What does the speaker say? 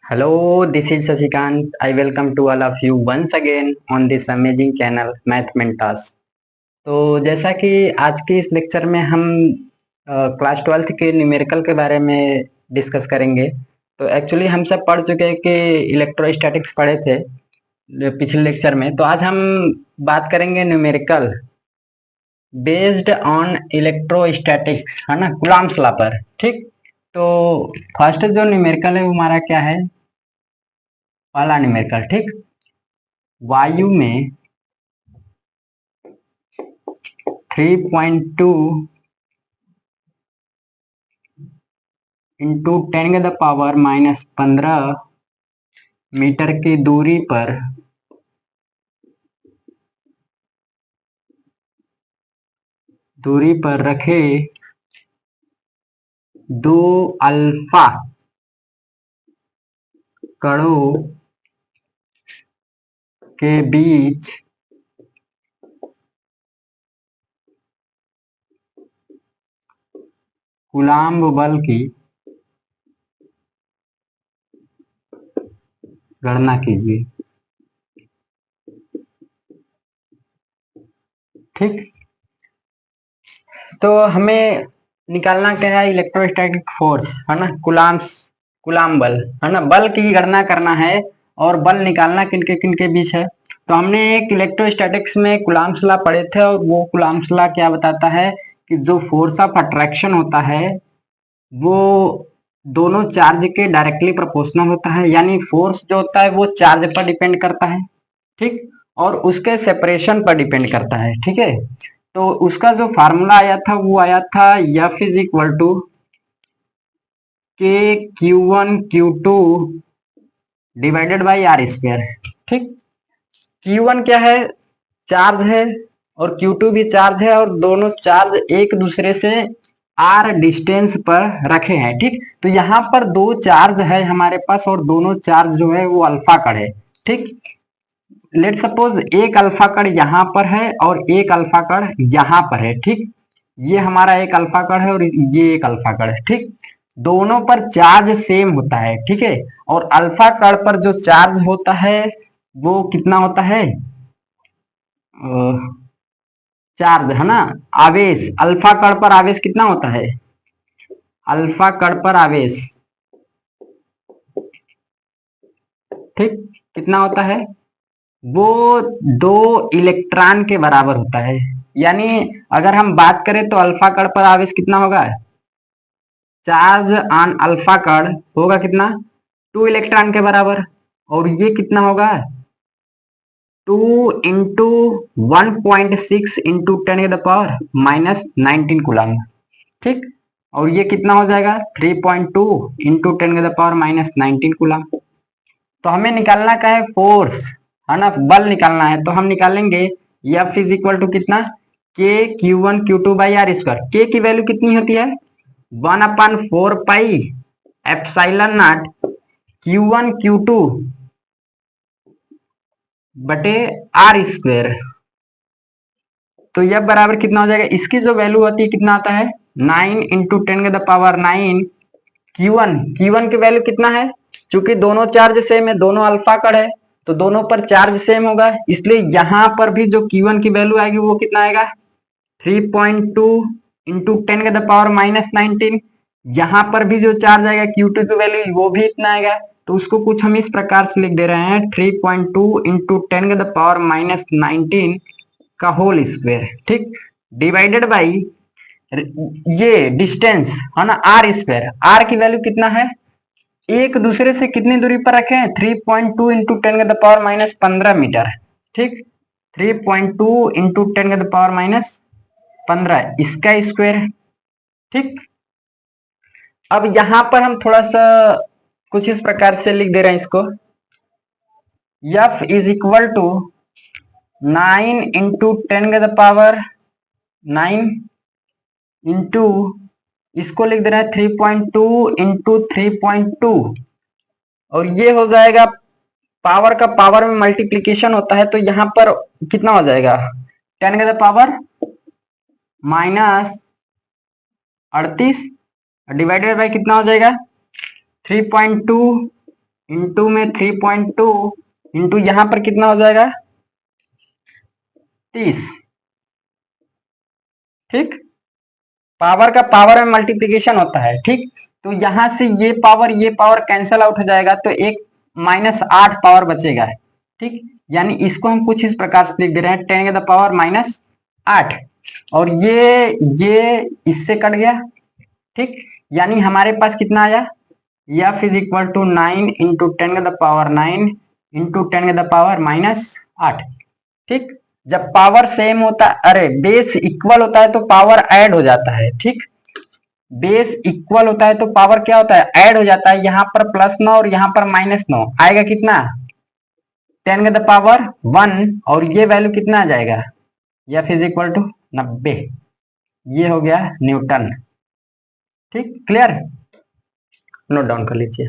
Hello, this is Sasikant. I welcome to all of you once again on this amazing channel Math Mentas. तो जैसा कि आज के इस लेक्चर में हम क्लास 12th के न्यूमेरिकल के बारे में डिस्कस करेंगे। तो एक्चुअली हम सब पढ़ चुके हैं कि इलेक्ट्रोस्टैटिक्स पढ़े थे पिछले लेक्चर में। तो आज हम बात करेंगे न्यूमेरिकल बेस्ड ऑन इलेक्ट्रोस्टैटिक्स, है ना, कूलॉम्स लॉ पर। ठीक, तो फर्स्ट जो न्यूमेरिकल है वो हमारा क्या है, पहला न्यूमेरिकल। ठीक, वायु में 3.2 इंटू 10⁻⁻15 मीटर की दूरी पर रखे दो अल्फा कणों के बीच कूलॉम्ब बल की गणना कीजिए। ठीक, तो हमें निकालना क्या है, इलेक्ट्रोस्टैटिक फोर्स, है ना, कूलॉम्ब बल, है ना, बल की गणना करना है और बल निकालना किनके किनके बीच है। तो हमने एक इलेक्ट्रोस्टैटिक्स में कूलॉम्ब्स लॉ पढ़े थे और वो कूलॉम्ब्स लॉ क्या बताता है कि जो फोर्स ऑफ अट्रैक्शन होता है वो दोनों चार्ज के डायरेक्टली प्रोपोर्शनल होता है, यानी फोर्स जो होता है वो चार्ज पर डिपेंड करता है। ठीक, और उसके सेपरेशन पर डिपेंड करता है। ठीक है, तो उसका जो फार्मूला आया था वो आया था F इज इक्वल टू के Q1 Q2 divided by are square. ठीक, Q1 क्या है, चार्ज है, और Q2 भी चार्ज है, और दोनों चार्ज एक दूसरे से आर डिस्टेंस पर रखे हैं। ठीक, तो यहाँ पर दो चार्ज है हमारे पास और दोनों चार्ज जो है वो अल्फा कण है। ठीक, लेट सपोज एक अल्फा कण यहाँ पर है और एक अल्फा कण यहाँ पर है। ठीक, ये हमारा एक अल्फा कण है और ये एक अल्फा कण है। ठीक, दोनों पर चार्ज सेम होता है। ठीक है, और अल्फा कण पर जो चार्ज होता है वो कितना होता है, चार्ज, है ना, आवेश। अल्फा कण पर आवेश कितना होता है, अल्फा कण पर आवेश, ठीक, कितना होता है, वो 2 इलेक्ट्रॉन के बराबर होता है। यानी अगर हम बात करें तो अल्फा कण पर आवेश कितना होगा, चार्ज ऑन अल्फा कण होगा कितना, 2 इलेक्ट्रॉन के बराबर, और ये कितना होगा, 2 इंटू 1.6 इंटू 10⁻⁻19 कूलम। ठीक, और ये कितना हो जाएगा, 3.2 इंटू 10⁻⁻19 कूलम। तो हमें निकालना क्या है, फोर्स, है ना, बल निकालना है। तो हम निकालेंगे F इज इक्वल टू कितना, के Q1 Q2 by are square. के की वैल्यू कितनी होती है, 1/4 pi epsilon not Q1 Q2 बटे आर स्क्वायर। तो यह बराबर कितना हो जाएगा, इसकी जो वैल्यू होती है कितना आता है, 9 इंटू 10⁻⁹ Q1 की वैल्यू कितना है, चूंकि दोनों चार्ज सेम है, दोनों अल्फा कण है, तो दोनों पर चार्ज सेम होगा, इसलिए यहां पर भी जो Q1 की वैल्यू आएगी वो कितना आएगा, 3.2 इंटू 10⁻⁻19। यहाँ पर भी जो चार्ज आएगा Q2 की वैल्यू वो भी इतना आएगा। तो उसको कुछ हम इस प्रकार से लिख दे रहे हैं, 3.2 इंटू 10⁻⁻19 का होल स्क्वायर। ठीक, डिवाइडेड बाई ये डिस्टेंस, है ना, आर स्क्वायर। आर की वैल्यू कितना है, एक दूसरे से कितनी दूरी पर रखे हैं, 3.2 इंटू 10⁻⁻15 मीटर। ठीक, 3.2 इंटू 10⁻⁻15 इसका स्क्वायर। ठीक, अब यहां पर हम थोड़ा सा कुछ इस प्रकार से लिख दे रहे हैं इसको, F is equal to 9 into 10⁻⁹ into इसको लिख दे रहे हैं 3.2 इंटू 3.2, और ये हो जाएगा, पावर का पावर में मल्टीप्लीकेशन होता है, तो यहाँ पर कितना हो जाएगा, 10⁻−38 डिवाइडेड बाई कितना हो जाएगा, 3.2 इंटू में 3.2 इंटू यहां पर कितना हो जाएगा 30। ठीक, पावर का पावर में मल्टीप्लीकेशन होता है। ठीक, तो यहां से ये पावर कैंसल आउट हो जाएगा तो एक -8 पावर बचेगा। ठीक, यानी इसको हम कुछ इस प्रकार से लिख दे रहे हैं 10 की पावर -8 और ये इससे कट गया। ठीक, यानी हमारे पास कितना आया F is equal to 9 into 10 की पावर 9 इंटू 10 की पावर -8। ठीक, जब पावर सेम होता है, अरे बेस इक्वल होता है तो पावर ऐड हो जाता है। ठीक, बेस इक्वल होता है तो पावर क्या होता है ऐड हो जाता है। यहाँ पर +9 और यहाँ पर -9 आएगा कितना 10 की पावर 1 और ये वैल्यू कितना आ जाएगा F इज इक्वल टू 90। ये हो गया न्यूटन। ठीक, क्लियर, नोट डाउन कर लीजिए।